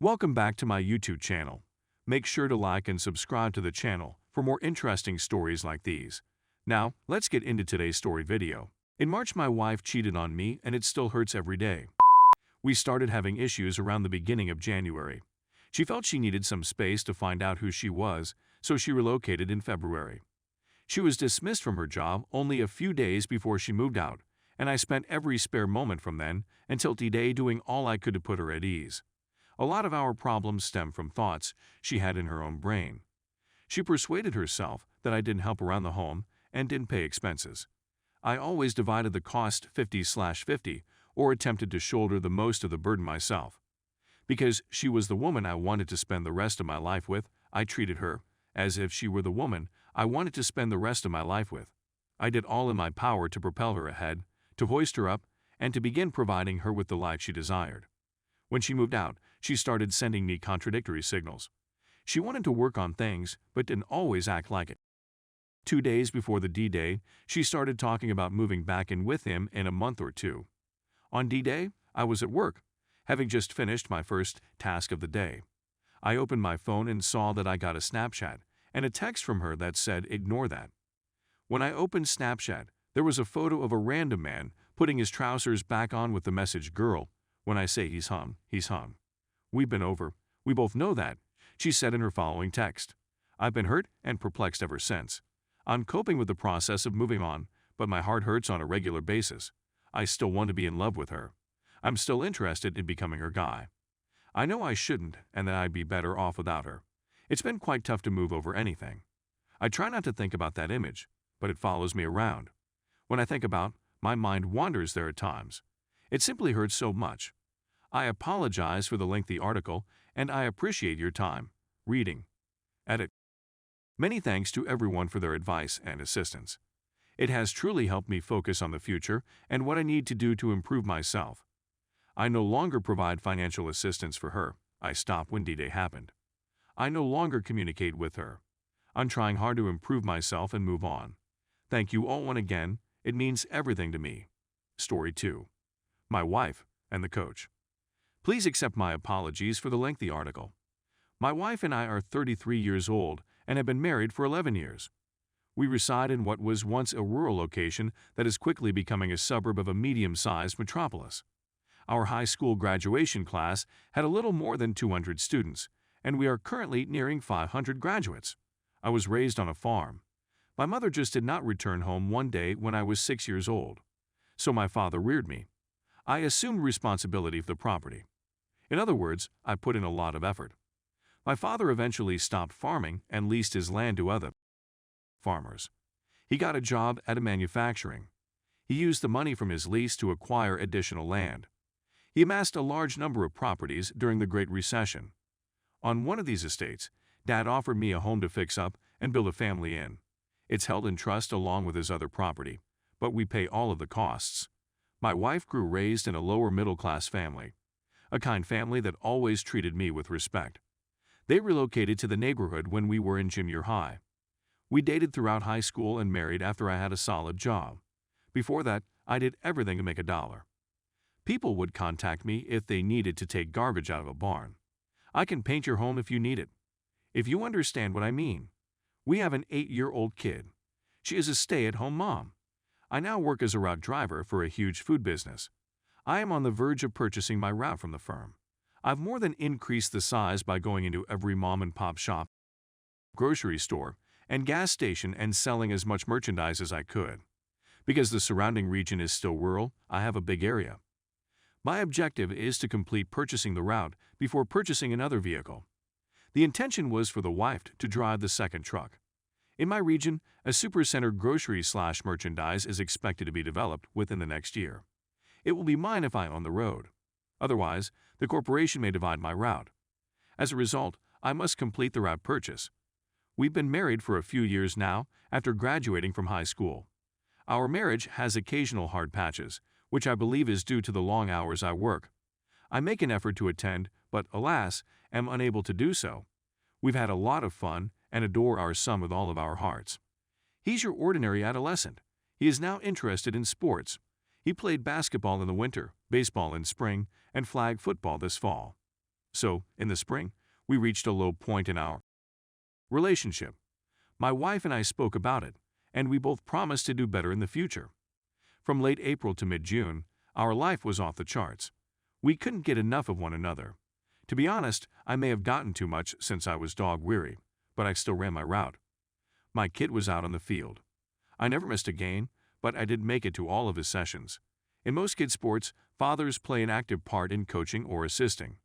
Welcome back to my YouTube channel. Make sure to like and subscribe to the channel for more interesting stories like these. Now, let's get into today's story video. In March, my wife cheated on me and it still hurts every day. We started having issues around the beginning of January. She felt she needed some space to find out who she was, so she relocated in February. She was dismissed from her job only a few days before she moved out, and I spent every spare moment from then until today doing all I could to put her at ease. A lot of our problems stem from thoughts she had in her own brain. She persuaded herself that I didn't help around the home and didn't pay expenses. I always divided the cost 50/50 or attempted to shoulder the most of the burden myself. Because she was the woman I wanted to spend the rest of my life with, I treated her as if she were the woman I wanted to spend the rest of my life with. I did all in my power to propel her ahead, to hoist her up, and to begin providing her with the life she desired. When she moved out, she started sending me contradictory signals. She wanted to work on things, but didn't always act like it. 2 days before the D-Day, she started talking about moving back in with him in a month or two. On D-Day, I was at work, having just finished my first task of the day. I opened my phone and saw that I got a Snapchat and a text from her that said, "Ignore that." When I opened Snapchat, there was a photo of a random man putting his trousers back on with the message, "Girl, when I say he's hung, he's hung. We've been over. We both know that," she said in her following text. I've been hurt and perplexed ever since. I'm coping with the process of moving on, but my heart hurts on a regular basis. I still want to be in love with her. I'm still interested in becoming her guy. I know I shouldn't and that I'd be better off without her. It's been quite tough to move over anything. I try not to think about that image, but it follows me around. When I think about, my mind wanders there at times. It simply hurts so much. I apologize for the lengthy article, and I appreciate your time reading. Edit. Many thanks to everyone for their advice and assistance. It has truly helped me focus on the future and what I need to do to improve myself. I no longer provide financial assistance for her. I stopped when D-Day happened. I no longer communicate with her. I'm trying hard to improve myself and move on. Thank you all, and again, it means everything to me. Story 2. My wife and the coach. Please accept my apologies for the lengthy article. My wife and I are 33 years old and have been married for 11 years. We reside in what was once a rural location that is quickly becoming a suburb of a medium-sized metropolis. Our high school graduation class had a little more than 200 students, and we are currently nearing 500 graduates. I was raised on a farm. My mother just did not return home one day when I was 6 years old. So my father reared me. I assumed responsibility for the property. In other words, I put in a lot of effort. My father eventually stopped farming and leased his land to other farmers. He got a job at a manufacturing. He used the money from his lease to acquire additional land. He amassed a large number of properties during the Great Recession. On one of these estates, Dad offered me a home to fix up and build a family in. It's held in trust along with his other property, but we pay all of the costs. My wife grew raised in a lower middle-class family, a kind family that always treated me with respect. They relocated to the neighborhood when we were in junior high. We dated throughout high school and married after I had a solid job. Before that, I did everything to make a dollar. People would contact me if they needed to take garbage out of a barn. I can paint your home if you need it. If you understand what I mean. We have an 8-year-old kid. She is a stay-at-home mom. I now work as a route driver for a huge food business. I am on the verge of purchasing my route from the firm. I've more than increased the size by going into every mom-and-pop shop, grocery store, and gas station and selling as much merchandise as I could. Because the surrounding region is still rural, I have a big area. My objective is to complete purchasing the route before purchasing another vehicle. The intention was for the wife to drive the second truck. In my region, a supercenter grocery/merchandise is expected to be developed within the next year. It will be mine if I own the road. Otherwise, the corporation may divide my route. As a result, I must complete the route purchase. We've been married for a few years now after graduating from high school. Our marriage has occasional hard patches, which I believe is due to the long hours I work. I make an effort to attend, but alas, am unable to do so. We've had a lot of fun and adore our son with all of our hearts. He's your ordinary adolescent. He is now interested in sports. He played basketball in the winter, baseball in spring, and flag football this fall. So, in the spring, we reached a low point in our relationship. My wife and I spoke about it, and we both promised to do better in the future. From late April to mid-June, our life was off the charts. We couldn't get enough of one another. To be honest, I may have gotten too much since I was dog-weary, but I still ran my route. My kid was out on the field. I never missed a game, but I did make it to all of his sessions. In most kid sports, fathers play an active part in coaching or assisting.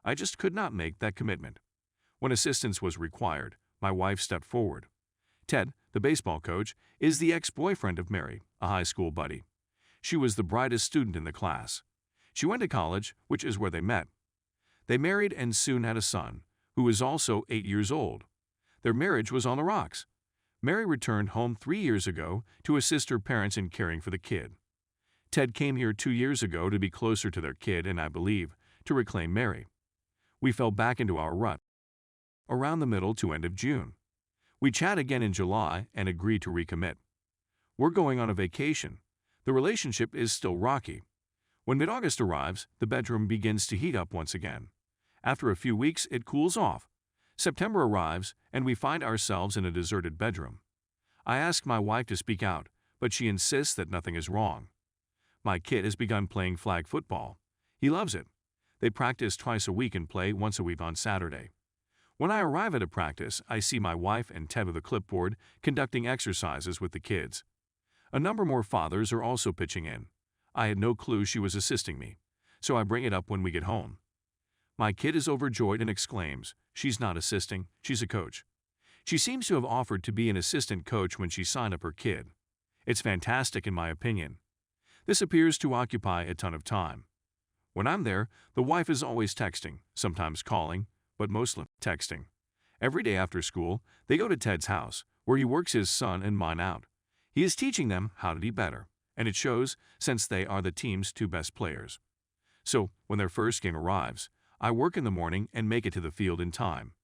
I just could not make that commitment. When assistance was required, my wife stepped forward. Ted, the baseball coach, is the ex-boyfriend of Mary, a high school buddy. She was the brightest student in the class. She went to college, which is where they met. They married and soon had a son, who was also 8 years old. Their marriage was on the rocks. Mary returned home 3 years ago to assist her parents in caring for the kid. Ted came here 2 years ago to be closer to their kid and, I believe, to reclaim Mary. We fell back into our rut around the middle to end of June. We chat again in July and agree to recommit. We're going on a vacation. The relationship is still rocky. When mid-August arrives, the bedroom begins to heat up once again. After a few weeks, it cools off. September arrives, and we find ourselves in a deserted bedroom. I ask my wife to speak out, but she insists that nothing is wrong. My kid has begun playing flag football. He loves it. They practice twice a week and play once a week on Saturday. When I arrive at a practice, I see my wife and Ted with a clipboard conducting exercises with the kids. A number more fathers are also pitching in. I had no clue she was assisting me, so I bring it up when we get home. My kid is overjoyed and exclaims, "She's not assisting, she's a coach." She seems to have offered to be an assistant coach when she signed up her kid. It's fantastic in my opinion. This appears to occupy a ton of time. When I'm there, the wife is always texting, sometimes calling, but mostly texting. Every day after school, they go to Ted's house, where he works his son and mine out. He is teaching them how to be better, and it shows since they are the team's two best players. So, when their first game arrives, I work in the morning and make it to the field in time.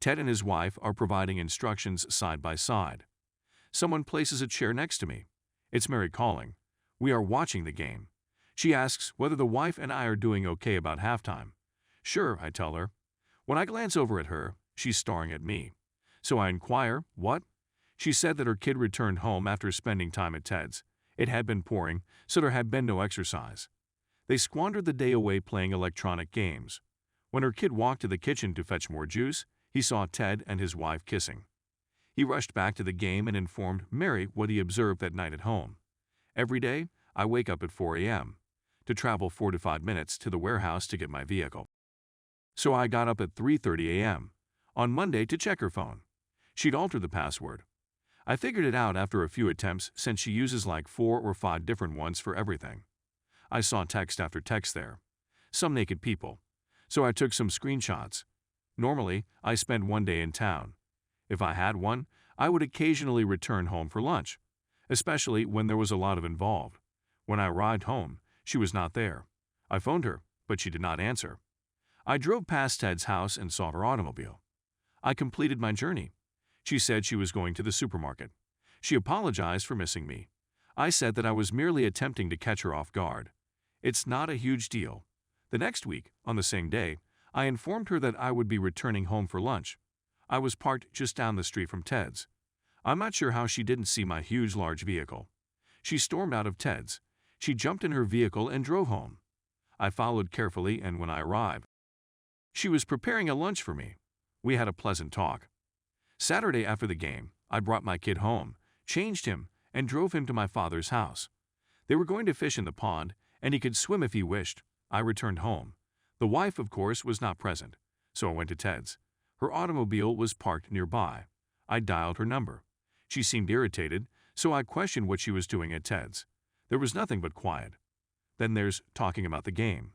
Ted and his wife are providing instructions side by side. Someone places a chair next to me. It's Mary calling. We are watching the game. She asks whether the wife and I are doing okay about halftime. Sure, I tell her. When I glance over at her, she's staring at me. So I inquire, what? She said that her kid returned home after spending time at Ted's. It had been pouring, so there had been no exercise. They squandered the day away playing electronic games. When her kid walked to the kitchen to fetch more juice, he saw Ted and his wife kissing. He rushed back to the game and informed Mary what he observed that night at home. Every day, I wake up at 4 a.m. to travel 4 to 5 minutes to the warehouse to get my vehicle. So I got up at 3:30 a.m. on Monday to check her phone. She'd altered the password. I figured it out after a few attempts since she uses like 4 or 5 different ones for everything. I saw text after text there. Some naked people. So I took some screenshots. Normally, I spend one day in town. If I had one, I would occasionally return home for lunch, especially when there was a lot of involved. When I arrived home, she was not there. I phoned her, but she did not answer. I drove past Ted's house and saw her automobile. I completed my journey. She said she was going to the supermarket. She apologized for missing me. I said that I was merely attempting to catch her off guard. It's not a huge deal. The next week, on the same day, I informed her that I would be returning home for lunch. I was parked just down the street from Ted's. I'm not sure how she didn't see my huge large vehicle. She stormed out of Ted's. She jumped in her vehicle and drove home. I followed carefully, and when I arrived, she was preparing a lunch for me. We had a pleasant talk. Saturday after the game, I brought my kid home, changed him, and drove him to my father's house. They were going to fish in the pond, and he could swim if he wished. I returned home. The wife, of course, was not present, so I went to Ted's. Her automobile was parked nearby. I dialed her number. She seemed irritated, so I questioned what she was doing at Ted's. There was nothing but quiet. Then there's talking about the game.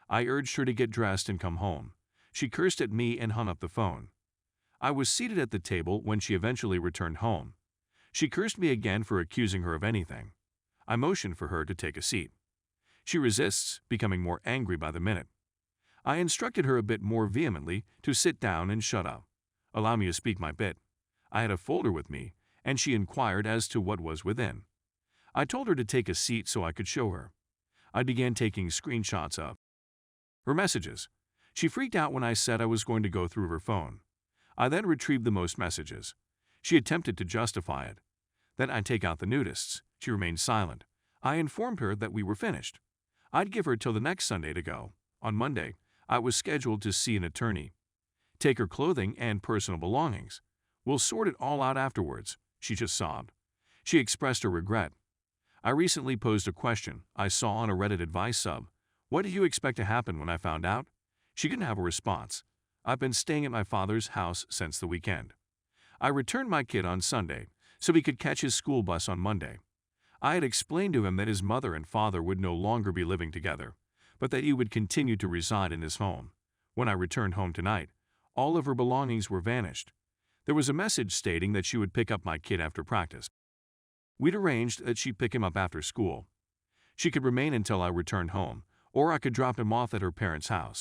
I urged her to get dressed and come home. She cursed at me and hung up the phone. I was seated at the table when she eventually returned home. She cursed me again for accusing her of anything. I motioned for her to take a seat. She resists, becoming more angry by the minute. I instructed her a bit more vehemently to sit down and shut up. Allow me to speak my bit. I had a folder with me, and she inquired as to what was within. I told her to take a seat so I could show her. I began taking screenshots of her messages. She freaked out when I said I was going to go through her phone. I then retrieved the most messages. She attempted to justify it. Then I'd take out the nudists. She remained silent. I informed her that we were finished. I'd give her till the next Sunday to go. On Monday, I was scheduled to see an attorney. Take her clothing and personal belongings. We'll sort it all out afterwards, she just sobbed. She expressed her regret. I recently posed a question I saw on a Reddit advice sub. What did you expect to happen when I found out? She didn't have a response. I've been staying at my father's house since the weekend. I returned my kid on Sunday so he could catch his school bus on Monday. I had explained to him that his mother and father would no longer be living together, but that he would continue to reside in his home. When I returned home tonight, all of her belongings were vanished. There was a message stating that she would pick up my kid after practice. We'd arranged that she'd pick him up after school. She could remain until I returned home, or I could drop him off at her parents' house.